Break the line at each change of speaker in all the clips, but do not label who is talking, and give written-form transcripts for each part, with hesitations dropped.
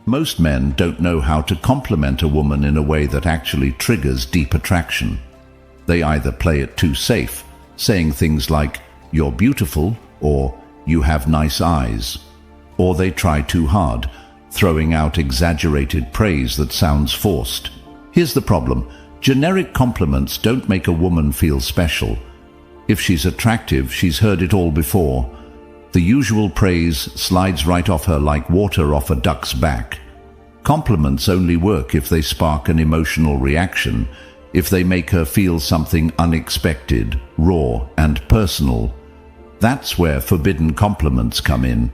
Most men don't know how to compliment a woman in a way that actually triggers deep attraction. They either play it too safe, saying things like, "You're beautiful," or "You have nice eyes," or they try too hard, throwing out exaggerated praise that sounds forced. Here's the problem. Generic compliments don't make a woman feel special. If she's attractive, she's heard it all before. The usual praise slides right off her like water off a duck's back. Compliments only work if they spark an emotional reaction, if they make her feel something unexpected, raw, and personal. That's where forbidden compliments come in.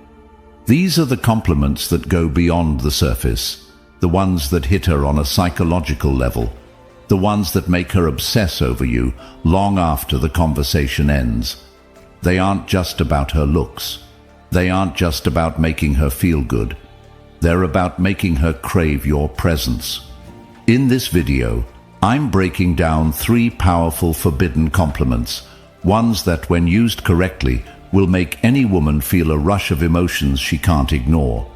These are the compliments that go beyond the surface, the ones that hit her on a psychological level, the ones that make her obsess over you long after the conversation ends. They aren't just about her looks. They aren't just about making her feel good. They're about making her crave your presence. In this video, I'm breaking down 3 powerful forbidden compliments, ones that, when used correctly, will make any woman feel a rush of emotions she can't ignore.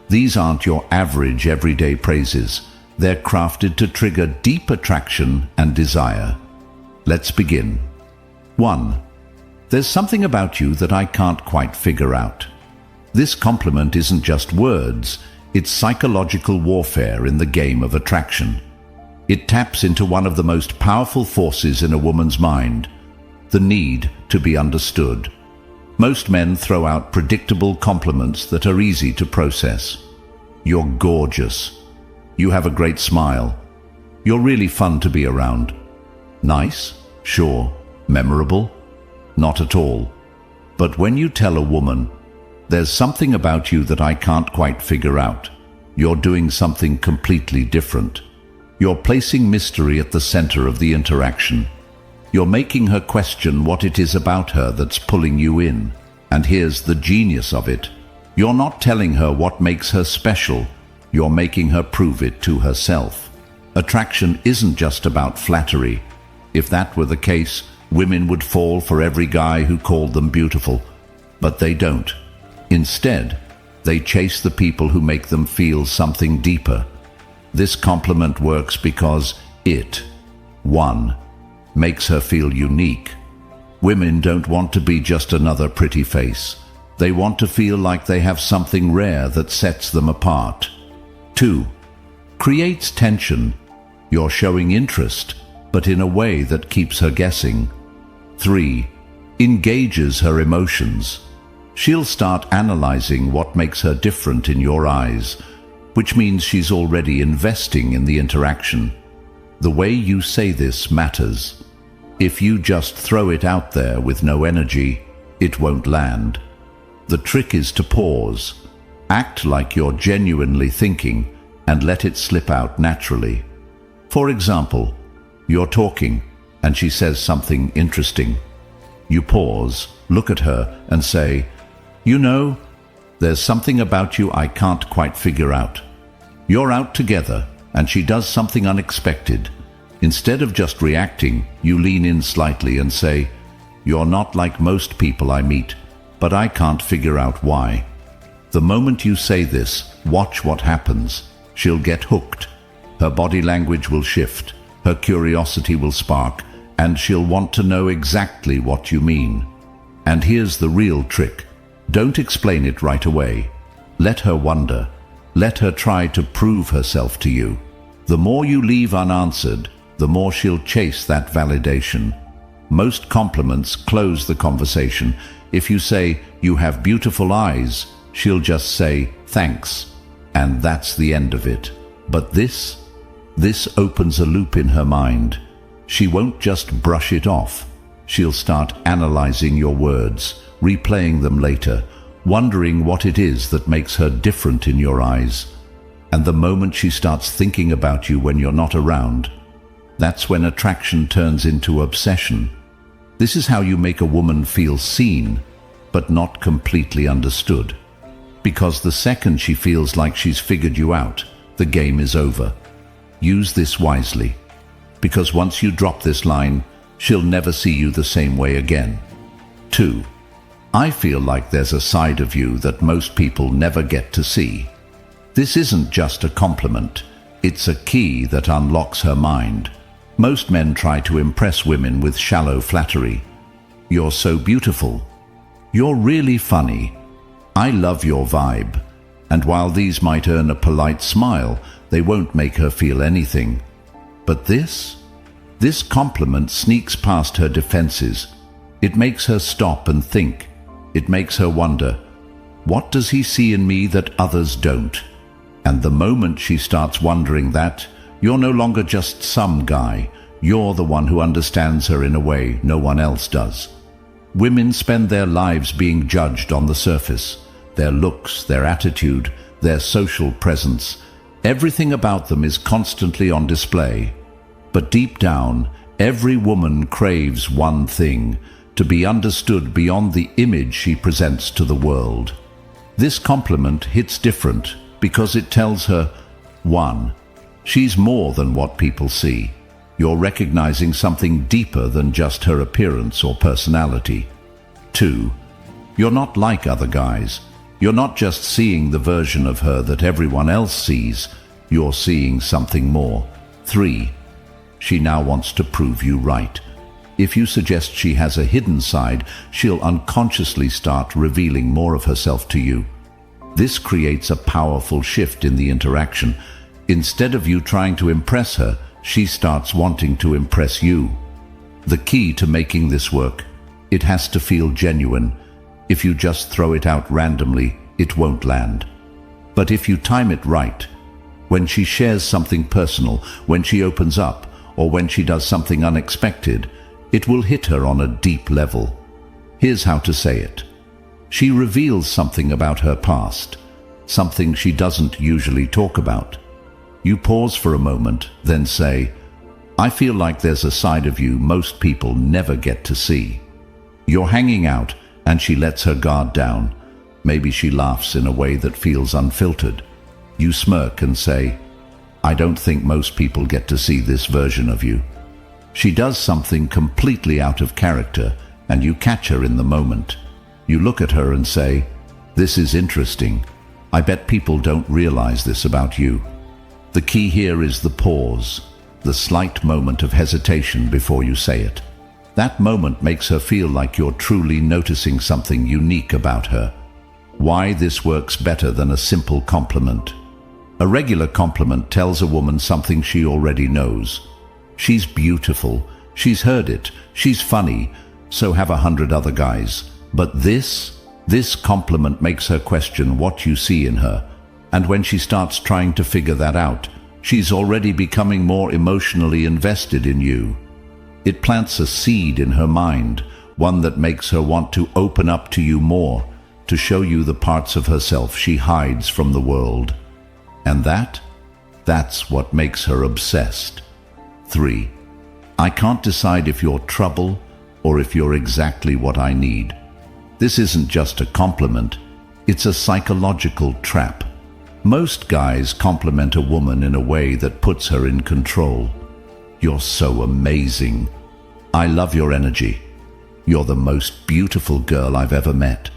These aren't your average everyday praises. They're crafted to trigger deep attraction and desire. Let's begin. 1. There's something about you that I can't quite figure out. This compliment isn't just words, it's psychological warfare in the game of attraction. It taps into one of the most powerful forces in a woman's mind, the need to be understood. Most men throw out predictable compliments that are easy to process. "You're gorgeous." "You have a great smile." "You're really fun to be around." Nice? Sure. Memorable? Not at all. But when you tell a woman, "There's something about you that I can't quite figure out," you're doing something completely different. You're placing mystery at the center of the interaction. You're making her question what it is about her that's pulling you in. And here's the genius of it. You're not telling her what makes her special. You're making her prove it to herself. Attraction isn't just about flattery. If that were the case, women would fall for every guy who called them beautiful. But they don't. Instead, they chase the people who make them feel something deeper. This compliment works because it, 1, makes her feel unique. Women don't want to be just another pretty face. They want to feel like they have something rare that sets them apart. 2, creates tension. You're showing interest, but in a way that keeps her guessing. 3, engages her emotions. She'll start analyzing what makes her different in your eyes, which means she's already investing in the interaction. The way you say this matters. If you just throw it out there with no energy, it won't land. The trick is to pause, act like you're genuinely thinking, and let it slip out naturally. For example, you're talking, and she says something interesting. You pause, look at her, and say, "You know, there's something about you I can't quite figure out." You're out together, and she does something unexpected. Instead of just reacting, you lean in slightly and say, "You're not like most people I meet, but I can't figure out why." The moment you say this, watch what happens. She'll get hooked. Her body language will shift, her curiosity will spark, and she'll want to know exactly what you mean. And here's the real trick. Don't explain it right away. Let her wonder. Let her try to prove herself to you. The more you leave unanswered, the more she'll chase that validation. Most compliments close the conversation. If you say, "You have beautiful eyes," she'll just say, "Thanks," and that's the end of it. But this opens a loop in her mind. She won't just brush it off. She'll start analyzing your words, replaying them later, wondering what it is that makes her different in your eyes. And the moment she starts thinking about you when you're not around, that's when attraction turns into obsession. This is how you make a woman feel seen, but not completely understood. Because the second she feels like she's figured you out, the game is over. Use this wisely, because once you drop this line, she'll never see you the same way again. 2. I feel like there's a side of you that most people never get to see. This isn't just a compliment, it's a key that unlocks her mind. Most men try to impress women with shallow flattery. You're so beautiful. You're really funny. I love your vibe. And while these might earn a polite smile, they won't make her feel anything. But this compliment sneaks past her defenses. It makes her stop and think. It makes her wonder, what does he see in me that others don't? And the moment she starts wondering that, you're no longer just some guy. You're the one who understands her in a way no one else does. Women spend their lives being judged on the surface. Their looks, their attitude, their social presence. Everything about them is constantly on display. But deep down, every woman craves one thing, to be understood beyond the image she presents to the world. This compliment hits different because it tells her, 1. She's more than what people see. You're recognizing something deeper than just her appearance or personality. 2. You're not like other guys. You're not just seeing the version of her that everyone else sees. You're seeing something more. 3. She now wants to prove you right. If you suggest she has a hidden side, she'll unconsciously start revealing more of herself to you. This creates a powerful shift in the interaction. Instead of you trying to impress her, she starts wanting to impress you. The key to making this work, it has to feel genuine. If you just throw it out randomly, it won't land. But if you time it right, when she shares something personal, when she opens up, or when she does something unexpected, it will hit her on a deep level. Here's how to say it. She reveals something about her past, something she doesn't usually talk about. You pause for a moment, then say, I feel like there's a side of you most people never get to see. You're hanging out, and she lets her guard down. Maybe she laughs in a way that feels unfiltered. You smirk and say, I don't think most people get to see this version of you. She does something completely out of character, and you catch her in the moment. You look at her and say, this is interesting. I bet people don't realize this about you. The key here is the pause, the slight moment of hesitation before you say it. That moment makes her feel like you're truly noticing something unique about her. Why this works better than a simple compliment. A regular compliment tells a woman something she already knows. She's beautiful, she's heard it, she's funny, so have 100 other guys. But this compliment makes her question what you see in her. And when she starts trying to figure that out, she's already becoming more emotionally invested in you. It plants a seed in her mind, one that makes her want to open up to you more, to show you the parts of herself she hides from the world. And that's what makes her obsessed. 3. I can't decide if you're trouble or if you're exactly what I need. This isn't just a compliment, it's a psychological trap. Most guys compliment a woman in a way that puts her in control. You're so amazing. I love your energy. You're the most beautiful girl I've ever met.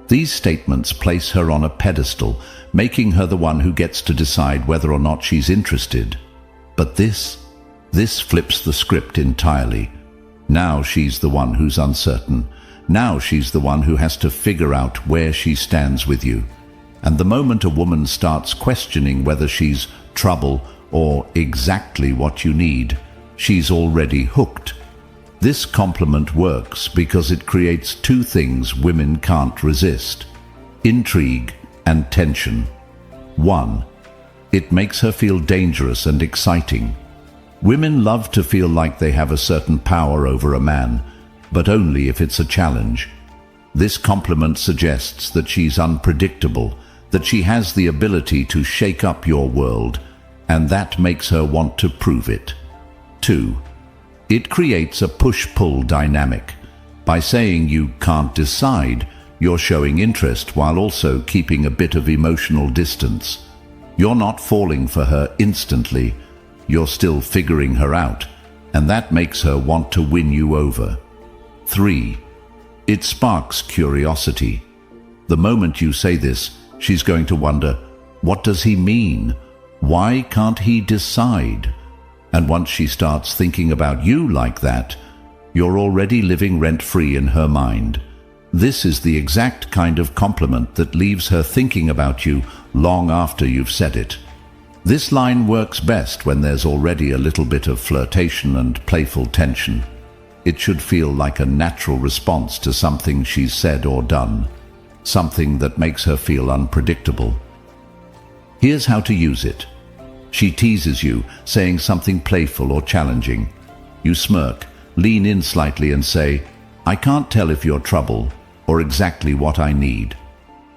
These statements place her on a pedestal, making her the one who gets to decide whether or not she's interested. But this flips the script entirely. Now she's the one who's uncertain. Now she's the one who has to figure out where she stands with you. And the moment a woman starts questioning whether she's trouble or exactly what you need, she's already hooked. This compliment works because it creates two things women can't resist: intrigue and tension. 1. It makes her feel dangerous and exciting. Women love to feel like they have a certain power over a man, but only if it's a challenge. This compliment suggests that she's unpredictable, that she has the ability to shake up your world, and that makes her want to prove it. 2. It creates a push-pull dynamic. By saying you can't decide, you're showing interest while also keeping a bit of emotional distance. You're not falling for her instantly, you're still figuring her out, and that makes her want to win you over. 3. It sparks curiosity. The moment you say this, she's going to wonder, What does he mean? Why can't he decide? And once she starts thinking about you like that, you're already living rent-free in her mind. This is the exact kind of compliment that leaves her thinking about you long after you've said it. This line works best when there's already a little bit of flirtation and playful tension. It should feel like a natural response to something she's said or done, something that makes her feel unpredictable. Here's how to use it. She teases you, saying something playful or challenging. You smirk, lean in slightly and say, "I can't tell if you're trouble or exactly what I need."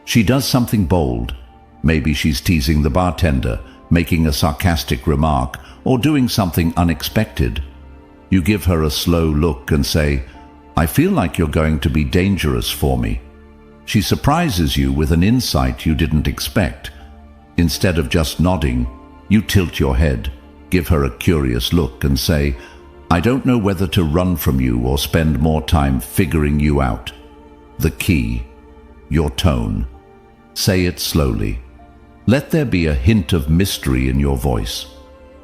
She does something bold. Maybe she's teasing the bartender, making a sarcastic remark, or doing something unexpected. You give her a slow look and say, "I feel like you're going to be dangerous for me." She surprises you with an insight you didn't expect. Instead of just nodding, you tilt your head, give her a curious look and say, "I don't know whether to run from you or spend more time figuring you out." The key, your tone. Say it slowly. Let there be a hint of mystery in your voice.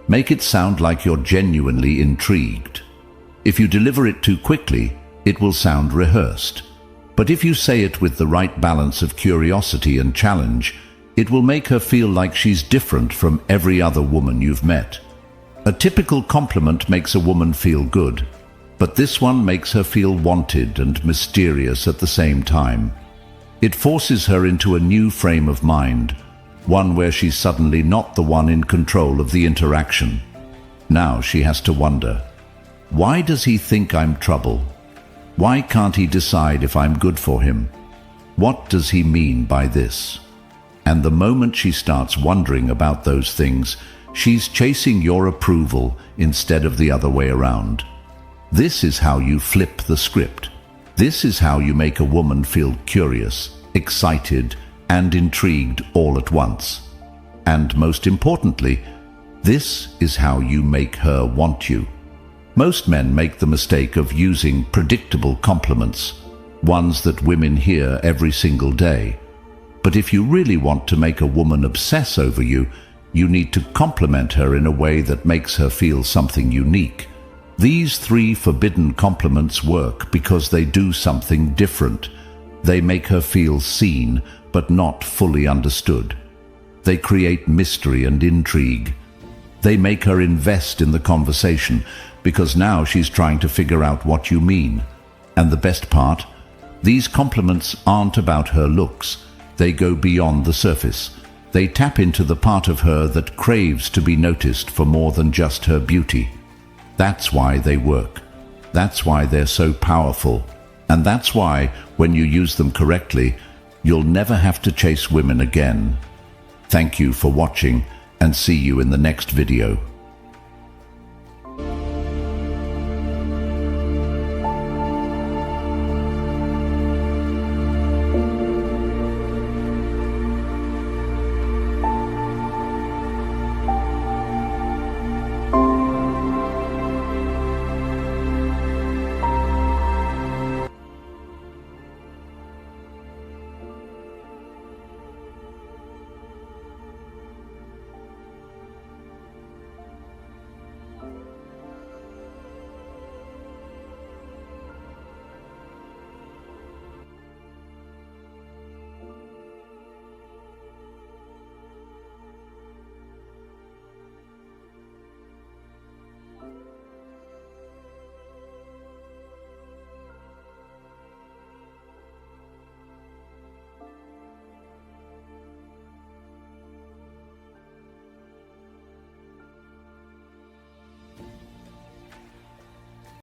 Make it sound like you're genuinely intrigued. If you deliver it too quickly, it will sound rehearsed. But if you say it with the right balance of curiosity and challenge, it will make her feel like she's different from every other woman you've met. A typical compliment makes a woman feel good, but this one makes her feel wanted and mysterious at the same time. It forces her into a new frame of mind, one where she's suddenly not the one in control of the interaction. Now she has to wonder, why does he think I'm trouble? Why can't he decide if I'm good for him? What does he mean by this? And the moment she starts wondering about those things, she's chasing your approval instead of the other way around. This is how you flip the script. This is how you make a woman feel curious, excited, and intrigued all at once. And most importantly, this is how you make her want you. Most men make the mistake of using predictable compliments, ones that women hear every single day. But if you really want to make a woman obsess over you, you need to compliment her in a way that makes her feel something unique. These 3 forbidden compliments work because they do something different. They make her feel seen, but not fully understood. They create mystery and intrigue. They make her invest in the conversation, because now she's trying to figure out what you mean. And the best part? These compliments aren't about her looks. They go beyond the surface. They tap into the part of her that craves to be noticed for more than just her beauty. That's why they work. That's why they're so powerful. And that's why, when you use them correctly, you'll never have to chase women again. Thank you for watching, and see you in the next video.